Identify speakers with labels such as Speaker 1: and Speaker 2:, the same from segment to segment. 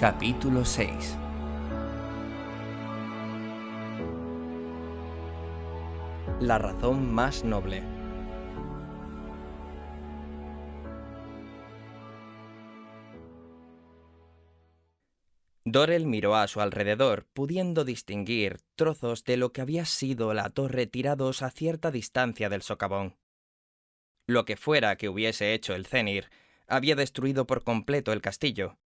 Speaker 1: Capítulo 6. La razón más noble. Dorell miró a su alrededor, pudiendo distinguir trozos de lo que había sido la torre tirados a cierta distancia del socavón. Lo que fuera que hubiese hecho el Thenir, había destruido por completo el castillo.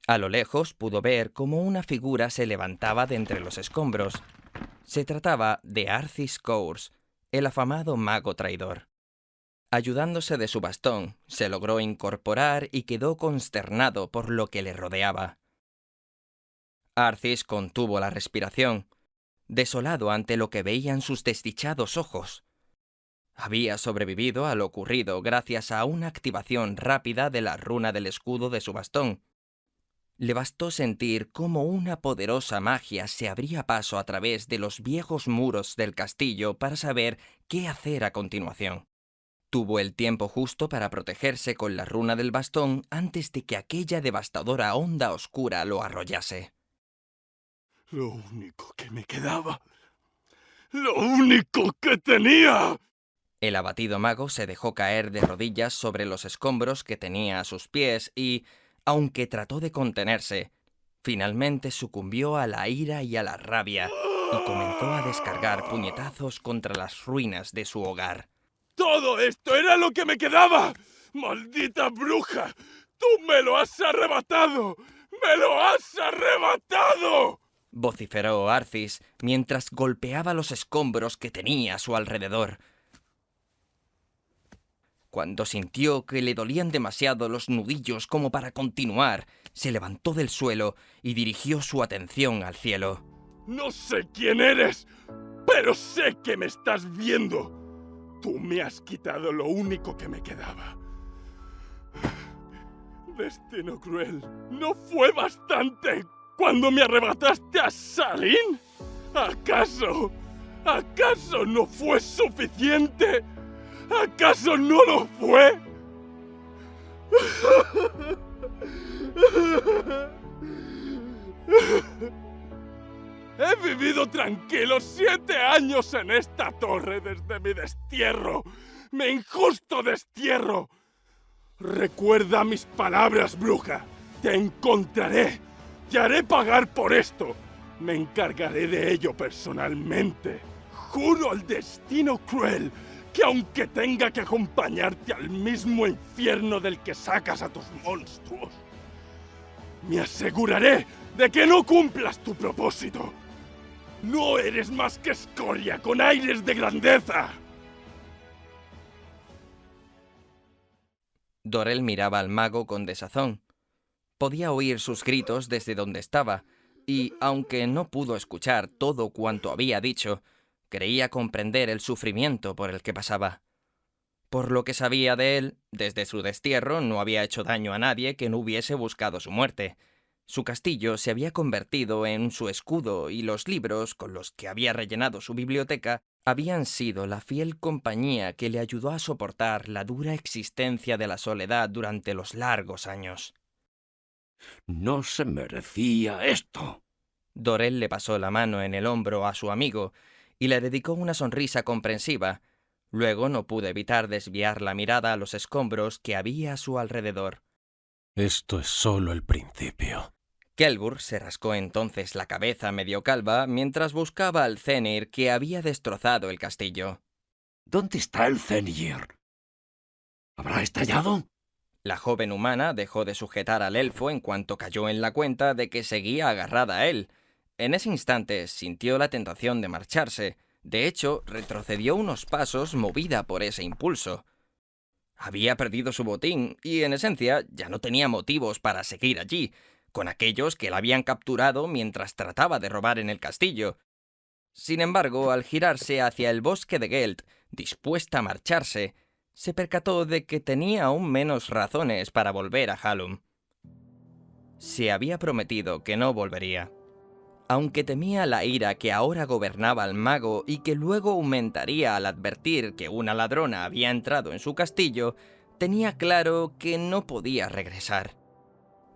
Speaker 1: A lo lejos pudo ver cómo una figura se levantaba de entre los escombros. Se trataba de Arthis Cours, el afamado mago traidor. Ayudándose de su bastón, se logró incorporar y quedó consternado por lo que le rodeaba. Arthis contuvo la respiración, desolado ante lo que veían sus desdichados ojos. Había sobrevivido a lo ocurrido gracias a una activación rápida de la runa del escudo de su bastón. Le bastó sentir cómo una poderosa magia se abría paso a través de los viejos muros del castillo para saber qué hacer a continuación. Tuvo el tiempo justo para protegerse con la runa del bastón antes de que aquella devastadora onda oscura lo arrollase.
Speaker 2: Lo único que me quedaba. ¡Lo único que tenía!
Speaker 1: El abatido mago se dejó caer de rodillas sobre los escombros que tenía a sus pies y, aunque trató de contenerse, finalmente sucumbió a la ira y a la rabia y comenzó a descargar puñetazos contra las ruinas de su hogar.
Speaker 2: ¡Todo esto era lo que me quedaba! ¡Maldita bruja! ¡Tú me lo has arrebatado! ¡Me lo has arrebatado!
Speaker 1: Vociferó Arthis mientras golpeaba los escombros que tenía a su alrededor. Cuando sintió que le dolían demasiado los nudillos como para continuar, se levantó del suelo y dirigió su atención al cielo.
Speaker 2: No sé quién eres, pero sé que me estás viendo. Tú me has quitado lo único que me quedaba. Destino cruel, ¿no fue bastante cuando me arrebataste a Salin? ¿Acaso no fue suficiente? ¿Acaso no lo fue? He vivido tranquilo 7 años en esta torre desde mi destierro. ¡Mi injusto destierro! Recuerda mis palabras, bruja. Te encontraré. Te haré pagar por esto. Me encargaré de ello personalmente. Juro al destino cruel que aunque tenga que acompañarte al mismo infierno del que sacas a tus monstruos, me aseguraré de que no cumplas tu propósito. No eres más que escoria con aires de grandeza.
Speaker 1: Dorell miraba al mago con desazón. Podía oír sus gritos desde donde estaba, y, aunque no pudo escuchar todo cuanto había dicho, creía comprender el sufrimiento por el que pasaba. Por lo que sabía de él, desde su destierro no había hecho daño a nadie que no hubiese buscado su muerte. Su castillo se había convertido en su escudo y los libros con los que había rellenado su biblioteca habían sido la fiel compañía que le ayudó a soportar la dura existencia de la soledad durante los largos años.
Speaker 3: No se merecía esto.
Speaker 1: Dorell le pasó la mano en el hombro a su amigo y le dedicó una sonrisa comprensiva. Luego no pudo evitar desviar la mirada a los escombros que había a su alrededor.
Speaker 3: Esto es solo el principio.
Speaker 1: Kelbur se rascó entonces la cabeza medio calva mientras buscaba al Thenir que había destrozado el castillo.
Speaker 3: ¿Dónde está el Thenir? ¿Habrá estallado?
Speaker 1: La joven humana dejó de sujetar al elfo en cuanto cayó en la cuenta de que seguía agarrada a él. En ese instante sintió la tentación de marcharse. De hecho, retrocedió unos pasos movida por ese impulso. Había perdido su botín y, en esencia, ya no tenía motivos para seguir allí, con aquellos que la habían capturado mientras trataba de robar en el castillo. Sin embargo, al girarse hacia el bosque de Gelt, dispuesta a marcharse, se percató de que tenía aún menos razones para volver a Hallum. Se había prometido que no volvería. Aunque temía la ira que ahora gobernaba al mago y que luego aumentaría al advertir que una ladrona había entrado en su castillo, tenía claro que no podía regresar.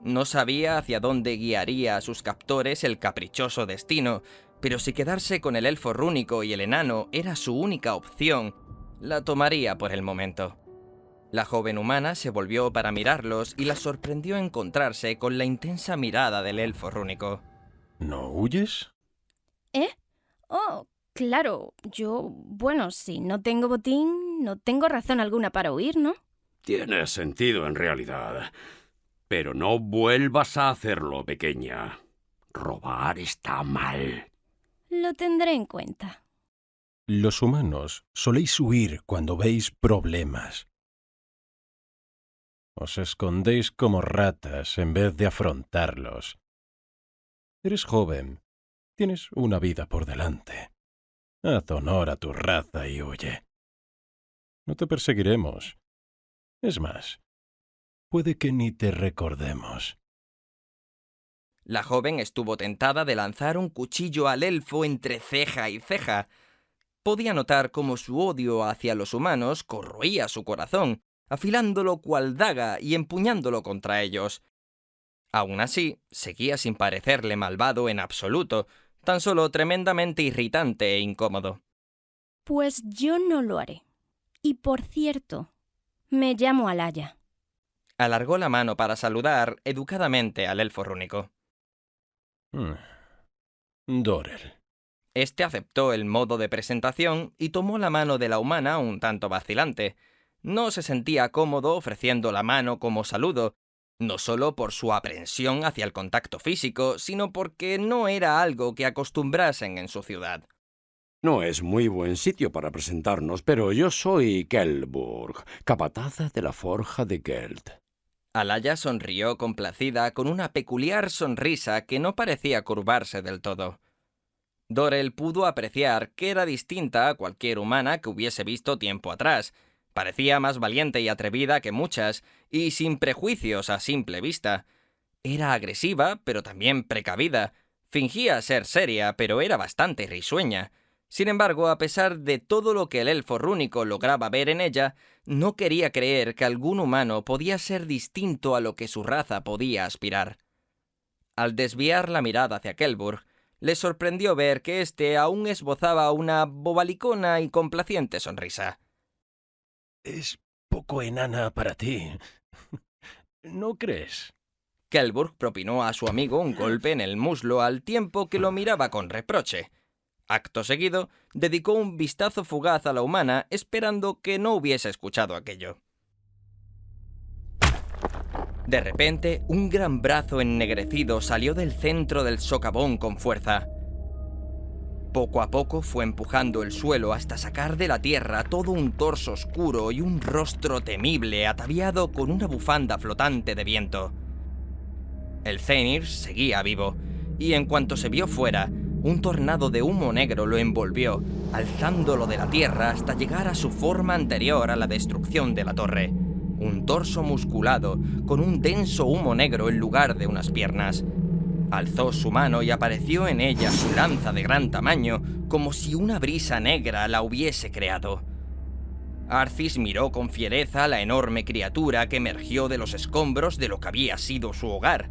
Speaker 1: No sabía hacia dónde guiaría a sus captores el caprichoso destino, pero si quedarse con el elfo rúnico y el enano era su única opción, la tomaría por el momento. La joven humana se volvió para mirarlos y la sorprendió encontrarse con la intensa mirada del elfo rúnico.
Speaker 4: ¿No huyes?
Speaker 5: ¿Eh? Oh, claro. Bueno, si no tengo botín, no tengo razón alguna para huir, ¿no?
Speaker 3: Tiene sentido en realidad. Pero no vuelvas a hacerlo, pequeña. Robar está mal.
Speaker 5: Lo tendré en cuenta.
Speaker 4: Los humanos soléis huir cuando veis problemas. Os escondéis como ratas en vez de afrontarlos. Eres joven. Tienes una vida por delante. Haz honor a tu raza y huye. No te perseguiremos. Es más, puede que ni te recordemos.
Speaker 1: La joven estuvo tentada de lanzar un cuchillo al elfo entre ceja y ceja. Podía notar cómo su odio hacia los humanos corroía su corazón, afilándolo cual daga y empuñándolo contra ellos. Aún así, seguía sin parecerle malvado en absoluto, tan solo tremendamente irritante e incómodo.
Speaker 5: Pues yo no lo haré. Y por cierto, me llamo Alaya.
Speaker 1: Alargó la mano para saludar educadamente al elfo rúnico.
Speaker 4: Dorel.
Speaker 1: Este aceptó el modo de presentación y tomó la mano de la humana un tanto vacilante. No se sentía cómodo ofreciendo la mano como saludo, no solo por su aprensión hacia el contacto físico, sino porque no era algo que acostumbrasen en su ciudad.
Speaker 3: No es muy buen sitio para presentarnos, pero yo soy Kelburg, capataz de la forja de Geld.
Speaker 1: Alaya sonrió complacida con una peculiar sonrisa que no parecía curvarse del todo. Dorel pudo apreciar que era distinta a cualquier humana que hubiese visto tiempo atrás. Parecía más valiente y atrevida que muchas, y sin prejuicios a simple vista. Era agresiva, pero también precavida. Fingía ser seria, pero era bastante risueña. Sin embargo, a pesar de todo lo que el elfo rúnico lograba ver en ella, no quería creer que algún humano podía ser distinto a lo que su raza podía aspirar. Al desviar la mirada hacia Kelburg, le sorprendió ver que éste aún esbozaba una bobalicona y complaciente sonrisa.
Speaker 4: Es poco enana para ti. ¿No crees?
Speaker 1: Kelburg propinó a su amigo un golpe en el muslo al tiempo que lo miraba con reproche. Acto seguido, dedicó un vistazo fugaz a la humana, esperando que no hubiese escuchado aquello. De repente, un gran brazo ennegrecido salió del centro del socavón con fuerza. Poco a poco fue empujando el suelo hasta sacar de la tierra todo un torso oscuro y un rostro temible ataviado con una bufanda flotante de viento. El Thenir seguía vivo, y en cuanto se vio fuera, un tornado de humo negro lo envolvió, alzándolo de la tierra hasta llegar a su forma anterior a la destrucción de la torre. Un torso musculado, con un denso humo negro en lugar de unas piernas. Alzó su mano y apareció en ella su lanza de gran tamaño, como si una brisa negra la hubiese creado. Arcis miró con fiereza a la enorme criatura que emergió de los escombros de lo que había sido su hogar.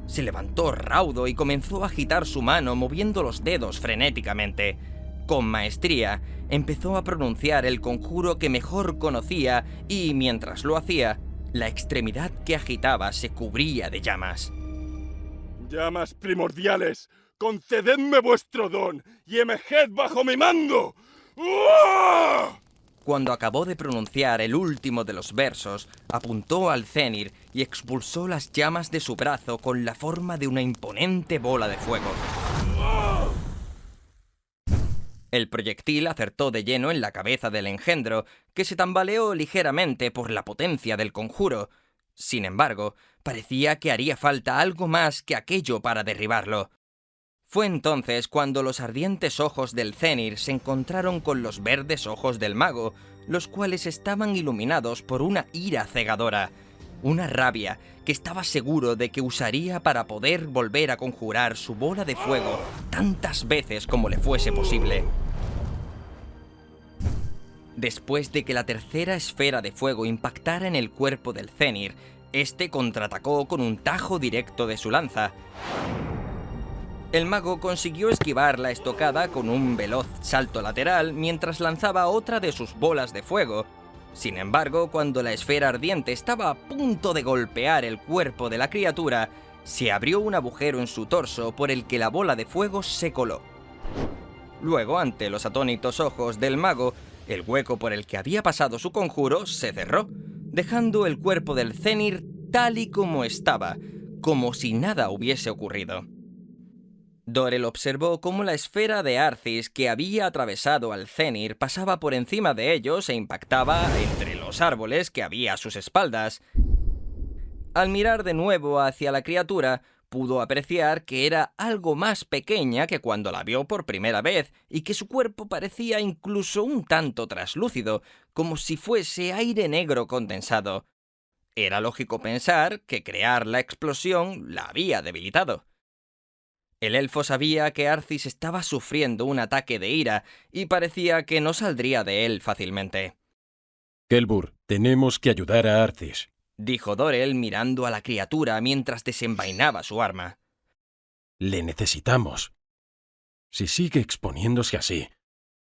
Speaker 1: Se levantó raudo y comenzó a agitar su mano moviendo los dedos frenéticamente. Con maestría, empezó a pronunciar el conjuro que mejor conocía y, mientras lo hacía, la extremidad que agitaba se cubría de llamas.
Speaker 2: ¡Llamas primordiales! ¡Concededme vuestro don y emerged bajo mi mando! ¡Uah!
Speaker 1: Cuando acabó de pronunciar el último de los versos, apuntó al Thenir y expulsó las llamas de su brazo con la forma de una imponente bola de fuego. El proyectil acertó de lleno en la cabeza del engendro, que se tambaleó ligeramente por la potencia del conjuro. Sin embargo, parecía que haría falta algo más que aquello para derribarlo. Fue entonces cuando los ardientes ojos del Thenir se encontraron con los verdes ojos del mago, los cuales estaban iluminados por una ira cegadora, una rabia que estaba seguro de que usaría para poder volver a conjurar su bola de fuego tantas veces como le fuese posible. Después de que la tercera esfera de fuego impactara en el cuerpo del Thenir, Este contraatacó con un tajo directo de su lanza. El mago consiguió esquivar la estocada con un veloz salto lateral mientras lanzaba otra de sus bolas de fuego. Sin embargo, cuando la esfera ardiente estaba a punto de golpear el cuerpo de la criatura, se abrió un agujero en su torso por el que la bola de fuego se coló. Luego, ante los atónitos ojos del mago, el hueco por el que había pasado su conjuro se cerró, dejando el cuerpo del Thenir tal y como estaba, como si nada hubiese ocurrido. Dorel observó cómo la esfera de Arthis que había atravesado al Thenir pasaba por encima de ellos e impactaba entre los árboles que había a sus espaldas. Al mirar de nuevo hacia la criatura, pudo apreciar que era algo más pequeña que cuando la vio por primera vez y que su cuerpo parecía incluso un tanto traslúcido, como si fuese aire negro condensado. Era lógico pensar que crear la explosión la había debilitado. El elfo sabía que Arthis estaba sufriendo un ataque de ira y parecía que no saldría de él fácilmente.
Speaker 4: Kelbur, tenemos que ayudar a Arthis,
Speaker 1: dijo Dorel mirando a la criatura mientras desenvainaba su arma.
Speaker 4: Le necesitamos. Si sigue exponiéndose así,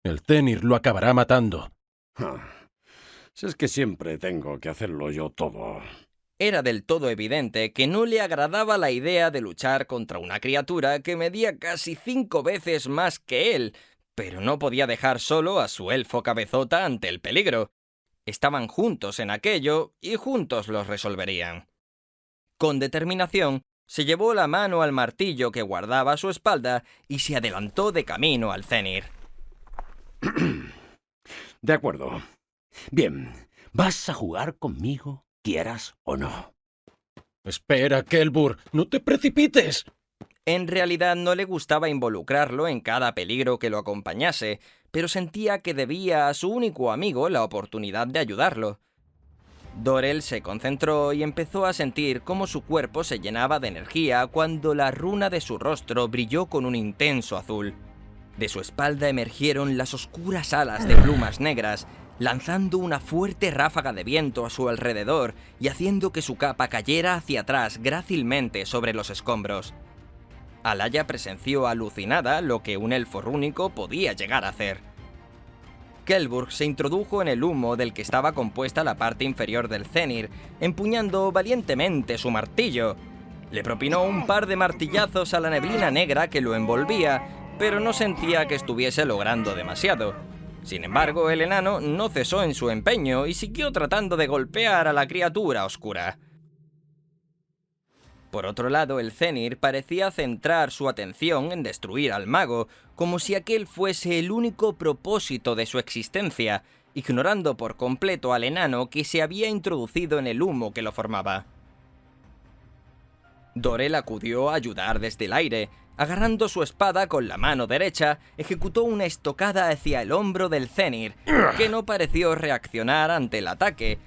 Speaker 4: el Thenir lo acabará matando.
Speaker 3: Si es que siempre tengo que hacerlo yo todo.
Speaker 1: Era del todo evidente que no le agradaba la idea de luchar contra una criatura que medía casi 5 veces más que él, pero no podía dejar solo a su elfo cabezota ante el peligro. Estaban juntos en aquello y juntos los resolverían. Con determinación, se llevó la mano al martillo que guardaba a su espalda y se adelantó de camino al Thenir.
Speaker 3: De acuerdo. Bien, vas a jugar conmigo, quieras o no.
Speaker 4: Espera, Kelbur, no te precipites.
Speaker 1: En realidad no le gustaba involucrarlo en cada peligro que lo acompañase, pero sentía que debía a su único amigo la oportunidad de ayudarlo. Dorel se concentró y empezó a sentir cómo su cuerpo se llenaba de energía cuando la runa de su rostro brilló con un intenso azul. De su espalda emergieron las oscuras alas de plumas negras, lanzando una fuerte ráfaga de viento a su alrededor y haciendo que su capa cayera hacia atrás grácilmente sobre los escombros. Alaya presenció alucinada lo que un elfo rúnico podía llegar a hacer. Kelburg se introdujo en el humo del que estaba compuesta la parte inferior del Thenir, empuñando valientemente su martillo. Le propinó un par de martillazos a la neblina negra que lo envolvía, pero no sentía que estuviese logrando demasiado. Sin embargo, el enano no cesó en su empeño y siguió tratando de golpear a la criatura oscura. Por otro lado, el Thenir parecía centrar su atención en destruir al mago, como si aquel fuese el único propósito de su existencia, ignorando por completo al enano que se había introducido en el humo que lo formaba. Dorel acudió a ayudar desde el aire. Agarrando su espada con la mano derecha, ejecutó una estocada hacia el hombro del Thenir, que no pareció reaccionar ante el ataque.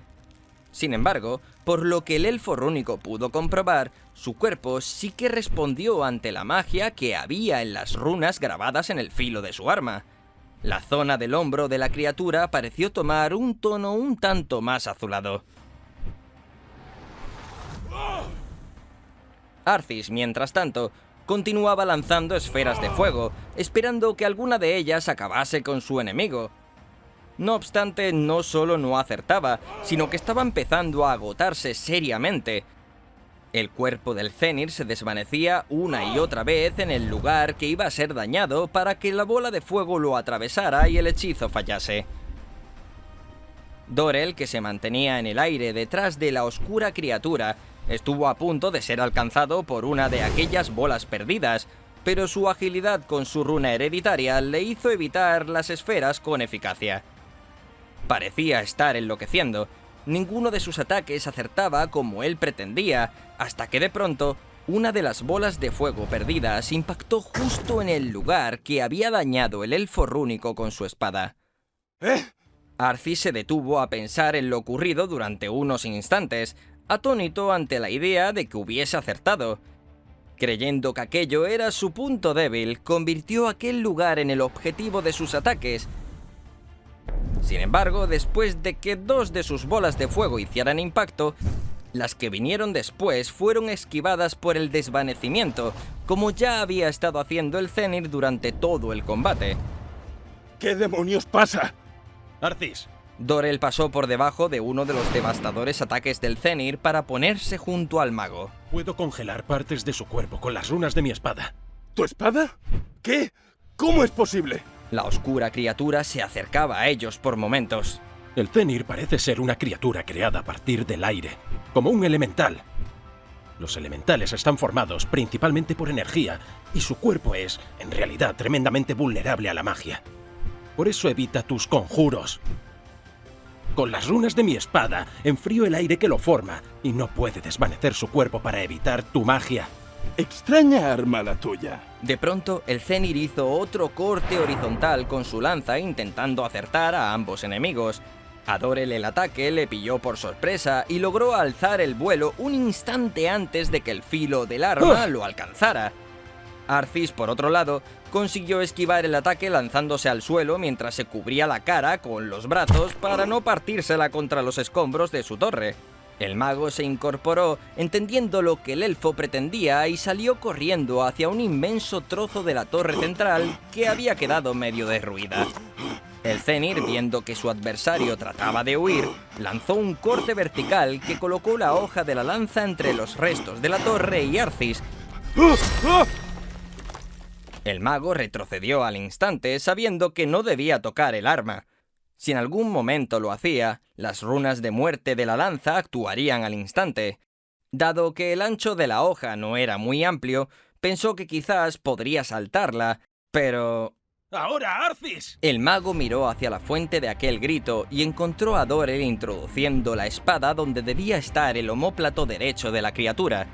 Speaker 1: Sin embargo, por lo que el elfo rúnico pudo comprobar, su cuerpo sí que respondió ante la magia que había en las runas grabadas en el filo de su arma. La zona del hombro de la criatura pareció tomar un tono un tanto más azulado. Arthis, mientras tanto, continuaba lanzando esferas de fuego, esperando que alguna de ellas acabase con su enemigo. No obstante, no solo no acertaba, sino que estaba empezando a agotarse seriamente. El cuerpo del Thenir se desvanecía una y otra vez en el lugar que iba a ser dañado para que la bola de fuego lo atravesara y el hechizo fallase. Dorel, que se mantenía en el aire detrás de la oscura criatura, estuvo a punto de ser alcanzado por una de aquellas bolas perdidas, pero su agilidad con su runa hereditaria le hizo evitar las esferas con eficacia. Parecía estar enloqueciendo. Ninguno de sus ataques acertaba como él pretendía, hasta que de pronto, una de las bolas de fuego perdidas impactó justo en el lugar que había dañado el elfo rúnico con su espada. Arthis se detuvo a pensar en lo ocurrido durante unos instantes, atónito ante la idea de que hubiese acertado. Creyendo que aquello era su punto débil, convirtió aquel lugar en el objetivo de sus ataques. Sin embargo, después de que 2 de sus bolas de fuego hicieran impacto, Las que vinieron después fueron esquivadas por el desvanecimiento, como ya había estado haciendo el Thenir durante todo el combate.
Speaker 2: ¿Qué demonios pasa?
Speaker 4: Arcis,
Speaker 1: Dorel pasó por debajo de uno de los devastadores ataques del Thenir para ponerse junto al mago.
Speaker 4: puedo congelar partes de su cuerpo con las runas de mi espada.
Speaker 2: ¿Tu espada? ¿Qué? ¿Cómo es posible?
Speaker 1: La oscura criatura se acercaba a ellos por momentos.
Speaker 4: El Thenir parece ser una criatura creada a partir del aire, como un elemental. Los elementales están formados principalmente por energía, y su cuerpo es, en realidad, tremendamente vulnerable a la magia. Por eso evita tus conjuros. Con las runas de mi espada, enfrío el aire que lo forma, y no puede desvanecer su cuerpo para evitar tu magia.
Speaker 2: Extraña arma la tuya.
Speaker 1: De pronto, el Thenir hizo otro corte horizontal con su lanza intentando acertar a ambos enemigos. A Dorel el ataque le pilló por sorpresa y logró alzar el vuelo un instante antes de que el filo del arma lo alcanzara. Arcis, por otro lado, consiguió esquivar el ataque lanzándose al suelo mientras se cubría la cara con los brazos para no partírsela contra los escombros de su torre. El mago se incorporó, entendiendo lo que el elfo pretendía, y salió corriendo hacia un inmenso trozo de la torre central que había quedado medio derruida. El Thenir, viendo que su adversario trataba de huir, lanzó un corte vertical que colocó la hoja de la lanza entre los restos de la torre y Arcis. El mago retrocedió al instante, sabiendo que no debía tocar el arma. Si en algún momento lo hacía, las runas de muerte de la lanza actuarían al instante. Dado que el ancho de la hoja no era muy amplio, pensó que quizás podría saltarla, pero...
Speaker 4: ¡Ahora, Arcis!
Speaker 1: El mago miró hacia la fuente de aquel grito y encontró a Dorel introduciendo la espada donde debía estar el omóplato derecho de la criatura.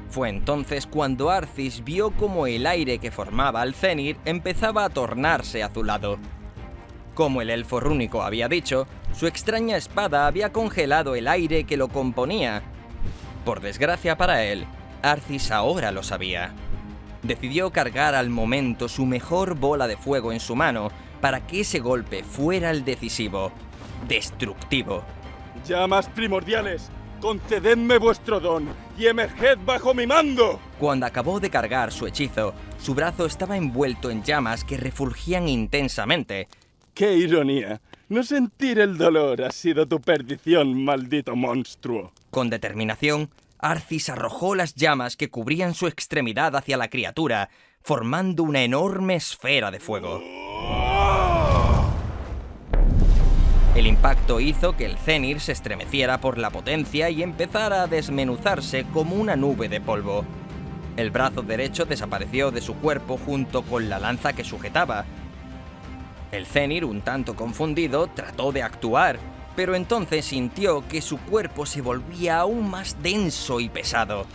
Speaker 1: Fue entonces cuando Arcis vio cómo el aire que formaba al Thenir empezaba a tornarse azulado. Como el elfo rúnico había dicho, su extraña espada había congelado el aire que lo componía. Por desgracia para él, Arcis ahora lo sabía. Decidió cargar al momento su mejor bola de fuego en su mano para que ese golpe fuera el decisivo, destructivo.
Speaker 2: Llamas primordiales, concededme vuestro don y emerged bajo mi mando.
Speaker 1: Cuando acabó de cargar su hechizo, su brazo estaba envuelto en llamas que refulgían intensamente.
Speaker 2: ¡Qué ironía! No sentir el dolor ha sido tu perdición, maldito monstruo.
Speaker 1: Con determinación, Arcis arrojó las llamas que cubrían su extremidad hacia la criatura, formando una enorme esfera de fuego. El impacto hizo que el Thenir se estremeciera por la potencia y empezara a desmenuzarse como una nube de polvo. El brazo derecho desapareció de su cuerpo junto con la lanza que sujetaba. El Thenir, un tanto confundido, trató de actuar, pero entonces sintió que su cuerpo se volvía aún más denso y pesado.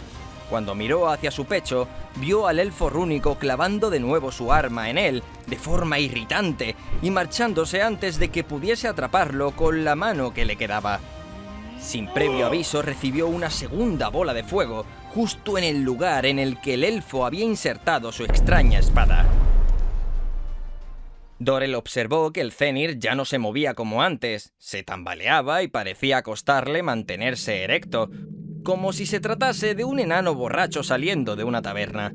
Speaker 1: Cuando miró hacia su pecho, vio al elfo rúnico clavando de nuevo su arma en él, de forma irritante, y marchándose antes de que pudiese atraparlo con la mano que le quedaba. Sin previo aviso, recibió una segunda bola de fuego, justo en el lugar en el que el elfo había insertado su extraña espada. Dorel observó que el Thenir ya no se movía como antes, se tambaleaba y parecía costarle mantenerse erecto, como si se tratase de un enano borracho saliendo de una taberna.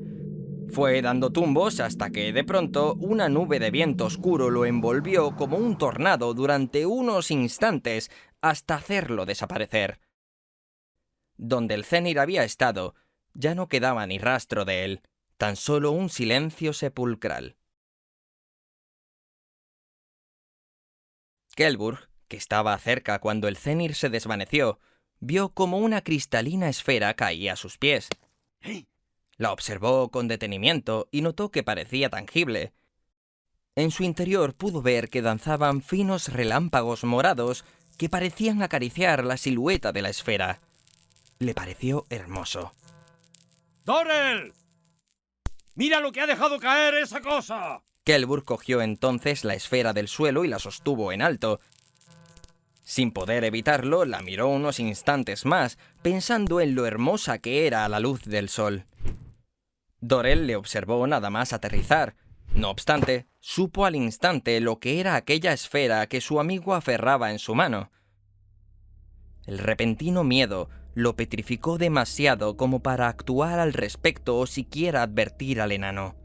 Speaker 1: Fue dando tumbos hasta que, de pronto, una nube de viento oscuro lo envolvió como un tornado durante unos instantes hasta hacerlo desaparecer. Donde el Thenir había estado, ya no quedaba ni rastro de él, tan solo un silencio sepulcral. Kelburg, que estaba cerca cuando el Thenir se desvaneció, vio como una cristalina esfera caía a sus pies. La observó con detenimiento y notó que parecía tangible. En su interior pudo ver que danzaban finos relámpagos morados que parecían acariciar la silueta de la esfera. Le pareció hermoso.
Speaker 3: ¡Dorel! ¡Mira lo que ha dejado caer esa cosa!
Speaker 1: Kelburg cogió entonces la esfera del suelo y la sostuvo en alto. Sin poder evitarlo, la miró unos instantes más, pensando en lo hermosa que era a la luz del sol. Dorel le observó nada más aterrizar. No obstante, supo al instante lo que era aquella esfera que su amigo aferraba en su mano. El repentino miedo lo petrificó demasiado como para actuar al respecto o siquiera advertir al enano.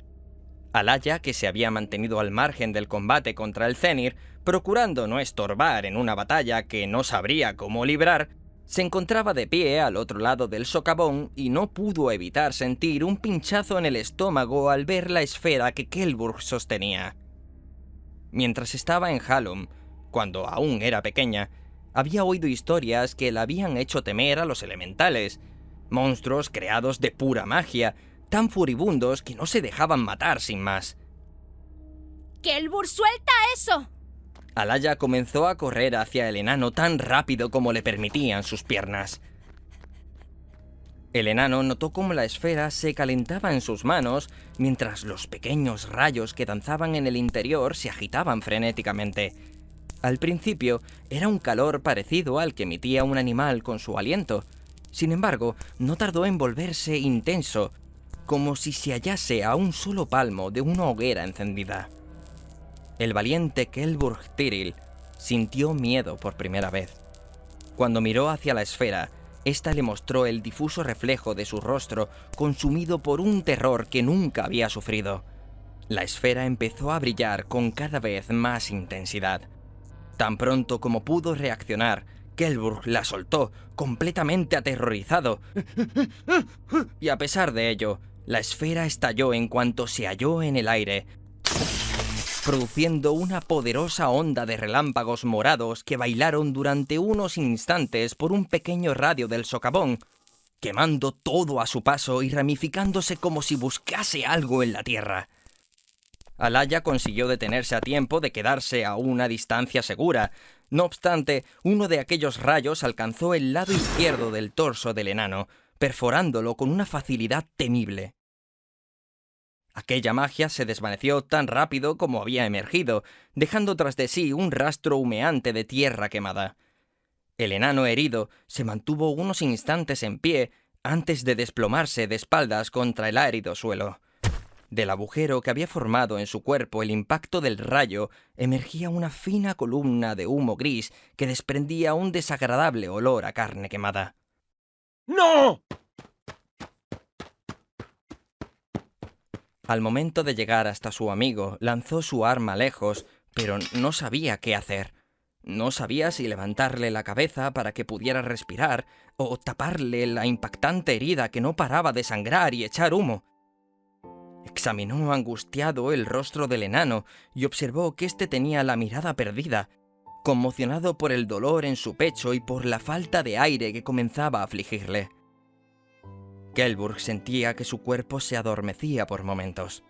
Speaker 1: Alaya, que se había mantenido al margen del combate contra el Cenir, procurando no estorbar en una batalla que no sabría cómo librar, se encontraba de pie al otro lado del socavón y no pudo evitar sentir un pinchazo en el estómago al ver la esfera que Kelburg sostenía. Mientras estaba en Halum, cuando aún era pequeña, había oído historias que la habían hecho temer a los elementales, monstruos creados de pura magia, tan furibundos que no se dejaban matar sin más.
Speaker 5: ¡Kelburg, suelta eso!
Speaker 1: Alaya comenzó a correr hacia el enano tan rápido como le permitían sus piernas. El enano notó cómo la esfera se calentaba en sus manos, mientras los pequeños rayos que danzaban en el interior se agitaban frenéticamente. Al principio, era un calor parecido al que emitía un animal con su aliento. Sin embargo, no tardó en volverse intenso, como si se hallase a un solo palmo de una hoguera encendida. El valiente Kelburg Tyril sintió miedo por primera vez. Cuando miró hacia la esfera, ésta le mostró el difuso reflejo de su rostro, consumido por un terror que nunca había sufrido. La esfera empezó a brillar con cada vez más intensidad. Tan pronto como pudo reaccionar, Kelburg la soltó, completamente aterrorizado. Y a pesar de ello, la esfera estalló en cuanto se halló en el aire, produciendo una poderosa onda de relámpagos morados que bailaron durante unos instantes por un pequeño radio del socavón, quemando todo a su paso y ramificándose como si buscase algo en la tierra. Alaya consiguió detenerse a tiempo de quedarse a una distancia segura. No obstante, uno de aquellos rayos alcanzó el lado izquierdo del torso del enano, perforándolo con una facilidad temible. Aquella magia se desvaneció tan rápido como había emergido, dejando tras de sí un rastro humeante de tierra quemada. El enano herido se mantuvo unos instantes en pie antes de desplomarse de espaldas contra el árido suelo. Del agujero que había formado en su cuerpo el impacto del rayo emergía una fina columna de humo gris que desprendía un desagradable olor a carne quemada.
Speaker 4: ¡No!
Speaker 1: Al momento de llegar hasta su amigo, lanzó su arma lejos, pero no sabía qué hacer. No sabía si levantarle la cabeza para que pudiera respirar o taparle la impactante herida que no paraba de sangrar y echar humo. Examinó angustiado el rostro del enano y observó que éste tenía la mirada perdida, conmocionado por el dolor en su pecho y por la falta de aire que comenzaba a afligirle. Kelburg sentía que su cuerpo se adormecía por momentos.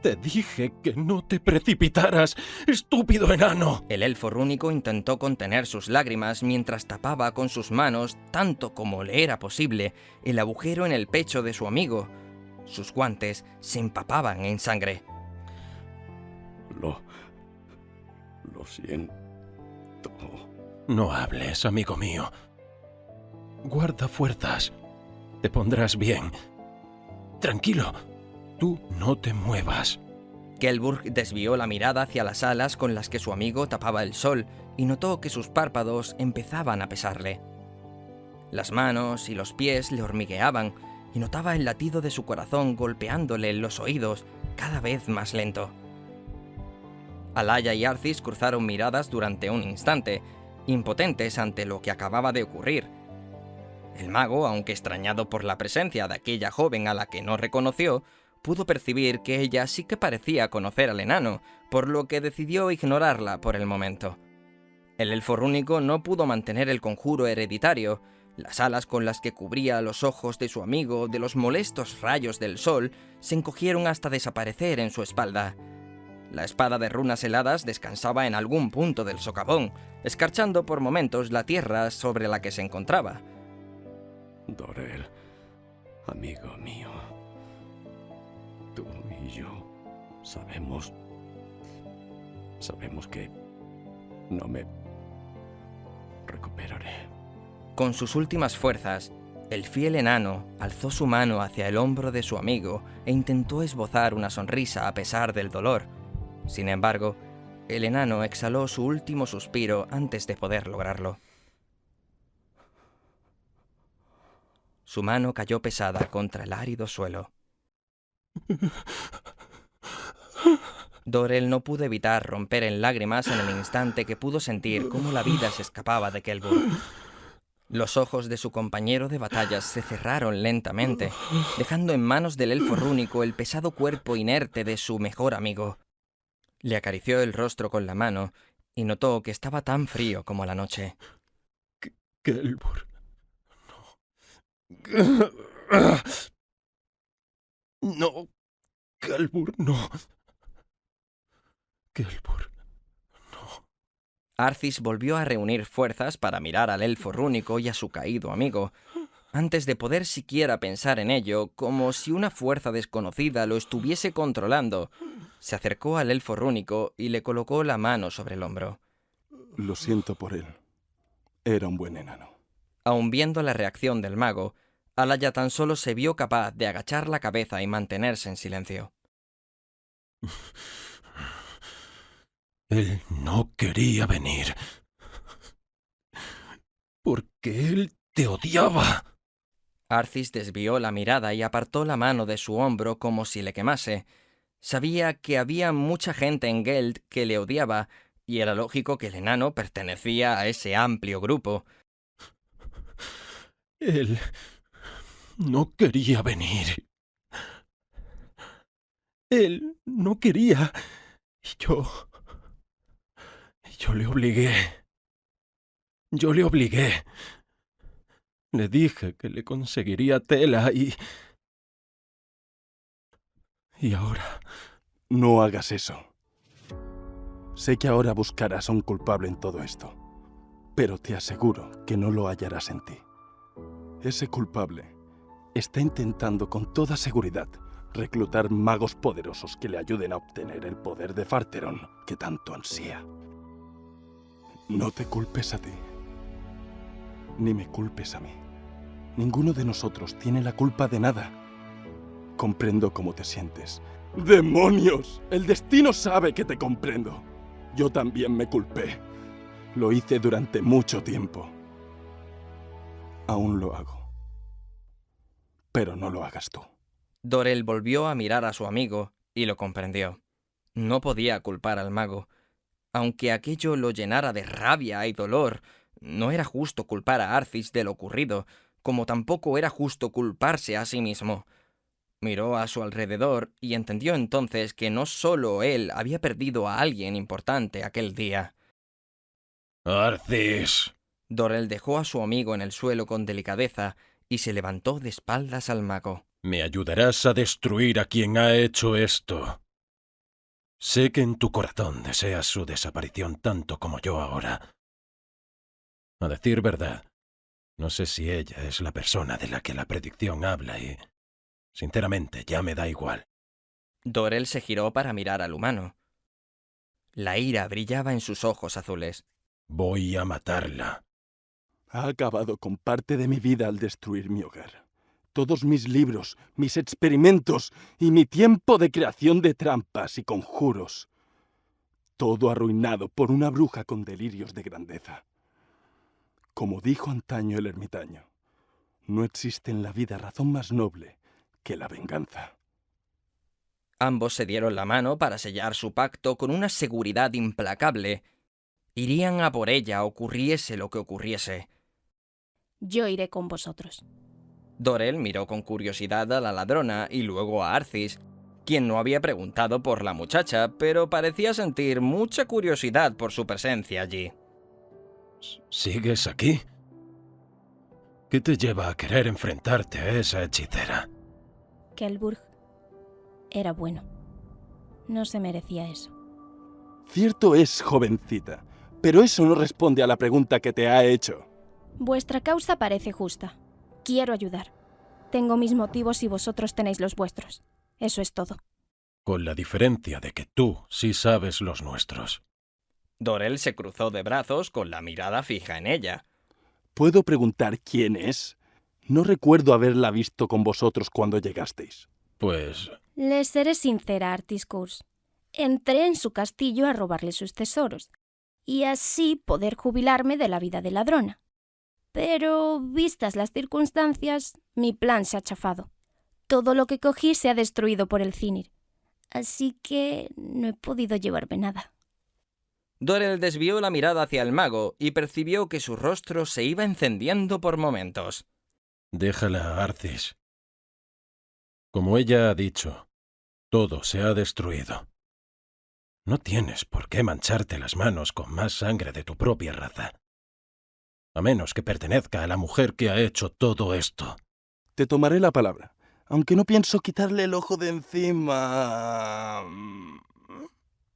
Speaker 4: Te dije que no te precipitaras, estúpido enano.
Speaker 1: El elfo rúnico intentó contener sus lágrimas mientras tapaba con sus manos, tanto como le era posible, el agujero en el pecho de su amigo. Sus guantes se empapaban en sangre.
Speaker 3: Lo siento.
Speaker 4: No hables, amigo mío. Guarda fuerzas. Te pondrás bien. Tranquilo. Tú no te muevas.
Speaker 1: Kelburg desvió la mirada hacia las alas con las que su amigo tapaba el sol y notó que sus párpados empezaban a pesarle. Las manos y los pies le hormigueaban y notaba el latido de su corazón golpeándole en los oídos, cada vez más lento. Alaya y Arthis cruzaron miradas durante un instante, impotentes ante lo que acababa de ocurrir. El mago, aunque extrañado por la presencia de aquella joven a la que no reconoció, pudo percibir que ella sí que parecía conocer al enano, por lo que decidió ignorarla por el momento. El elfo rúnico no pudo mantener el conjuro hereditario. Las alas con las que cubría los ojos de su amigo de los molestos rayos del sol se encogieron hasta desaparecer en su espalda. La espada de runas heladas descansaba en algún punto del socavón, escarchando por momentos la tierra sobre la que se encontraba.
Speaker 3: Dorel, amigo mío, tú y yo sabemos que no me recuperaré.
Speaker 1: Con sus últimas fuerzas, el fiel enano alzó su mano hacia el hombro de su amigo e intentó esbozar una sonrisa a pesar del dolor. Sin embargo, el enano exhaló su último suspiro antes de poder lograrlo. Su mano cayó pesada contra el árido suelo. Dorel no pudo evitar romper en lágrimas en el instante que pudo sentir cómo la vida se escapaba de Kelbur. Los ojos de su compañero de batallas se cerraron lentamente, dejando en manos del elfo rúnico el pesado cuerpo inerte de su mejor amigo. Le acarició el rostro con la mano y notó que estaba tan frío como la noche.
Speaker 4: Kelbur. No. Kelbur, no. Kelbur.
Speaker 1: Arcis volvió a reunir fuerzas para mirar al elfo rúnico y a su caído amigo, antes de poder siquiera pensar en ello, como si una fuerza desconocida lo estuviese controlando. Se acercó al elfo rúnico y le colocó la mano sobre el hombro.
Speaker 2: Lo siento por él. Era un buen enano.
Speaker 1: Aun viendo la reacción del mago, Alaya tan solo se vio capaz de agachar la cabeza y mantenerse en silencio.
Speaker 4: Él no quería venir. Porque él te odiaba.
Speaker 1: Arcis desvió la mirada y apartó la mano de su hombro como si le quemase. Sabía que había mucha gente en Geld que le odiaba, y era lógico que el enano pertenecía a ese amplio grupo.
Speaker 4: Él no quería venir. Él no quería. Y yo le obligué. Le dije que le conseguiría tela y ahora...
Speaker 2: No hagas eso. Sé que ahora buscarás a un culpable en todo esto, pero te aseguro que no lo hallarás en ti. Ese culpable está intentando con toda seguridad reclutar magos poderosos que le ayuden a obtener el poder de Fartheron que tanto ansía. No te culpes a ti, ni me culpes a mí. Ninguno de nosotros tiene la culpa de nada. Comprendo cómo te sientes. ¡Demonios! El destino sabe que te comprendo. Yo también me culpé. Lo hice durante mucho tiempo. Aún lo hago. Pero no lo hagas tú.
Speaker 1: Dorel volvió a mirar a su amigo y lo comprendió. No podía culpar al mago. Aunque aquello lo llenara de rabia y dolor, no era justo culpar a Arcis de lo ocurrido, como tampoco era justo culparse a sí mismo. Miró a su alrededor y entendió entonces que no solo él había perdido a alguien importante aquel día.
Speaker 4: ¡Arcis!
Speaker 1: Dorel dejó a su amigo en el suelo con delicadeza y se levantó de espaldas al mago.
Speaker 4: Me ayudarás a destruir a quien ha hecho esto. Sé que en tu corazón deseas su desaparición tanto como yo ahora. A decir verdad, no sé si ella es la persona de la que la predicción habla y, sinceramente, ya me da igual.
Speaker 1: Dorel se giró para mirar al humano. La ira brillaba en sus ojos azules.
Speaker 4: Voy a matarla.
Speaker 2: Ha acabado con parte de mi vida al destruir mi hogar. Todos mis libros, mis experimentos y mi tiempo de creación de trampas y conjuros. Todo arruinado por una bruja con delirios de grandeza. Como dijo antaño el ermitaño, no existe en la vida razón más noble que la venganza.
Speaker 1: Ambos se dieron la mano para sellar su pacto con una seguridad implacable. Irían a por ella ocurriese lo que ocurriese.
Speaker 5: Yo iré con vosotros.
Speaker 1: Dorel miró con curiosidad a la ladrona y luego a Arcis, quien no había preguntado por la muchacha, pero parecía sentir mucha curiosidad por su presencia allí.
Speaker 4: ¿Sigues aquí? ¿Qué te lleva a querer enfrentarte a esa hechicera?
Speaker 5: Kelburg era bueno. No se merecía eso.
Speaker 2: Cierto es, jovencita, pero eso no responde a la pregunta que te ha hecho.
Speaker 5: Vuestra causa parece justa. Quiero ayudar. Tengo mis motivos y vosotros tenéis los vuestros. Eso es todo.
Speaker 4: Con la diferencia de que tú sí sabes los nuestros.
Speaker 1: Dorel se cruzó de brazos con la mirada fija en ella.
Speaker 2: ¿Puedo preguntar quién es? No recuerdo haberla visto con vosotros cuando llegasteis.
Speaker 4: Pues...
Speaker 5: Les seré sincera, Artiscurs. Entré en su castillo a robarle sus tesoros, y así poder jubilarme de la vida de ladrona. Pero, vistas las circunstancias, mi plan se ha chafado. Todo lo que cogí se ha destruido por el Thinir. Así que no he podido llevarme nada.
Speaker 1: Dorel desvió la mirada hacia el mago y percibió que su rostro se iba encendiendo por momentos.
Speaker 4: Déjala, Arcis. Como ella ha dicho, todo se ha destruido. No tienes por qué mancharte las manos con más sangre de tu propia raza. A menos que pertenezca a la mujer que ha hecho todo esto.
Speaker 2: Te tomaré la palabra, aunque no pienso quitarle el ojo de encima.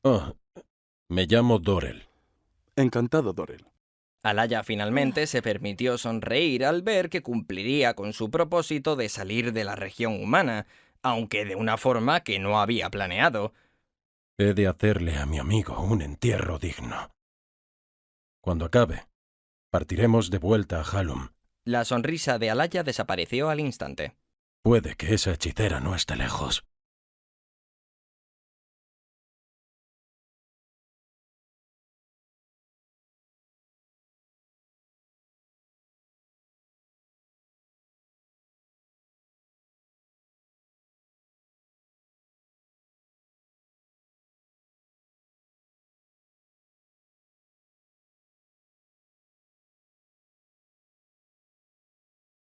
Speaker 4: Oh, me llamo Dorel.
Speaker 2: Encantado, Dorel.
Speaker 1: Alaya finalmente se permitió sonreír al ver que cumpliría con su propósito de salir de la región humana, aunque de una forma que no había planeado.
Speaker 4: He de hacerle a mi amigo un entierro digno. Cuando acabe, partiremos de vuelta a Halum.
Speaker 1: La sonrisa de Alaya desapareció al instante.
Speaker 4: Puede que esa hechicera no esté lejos.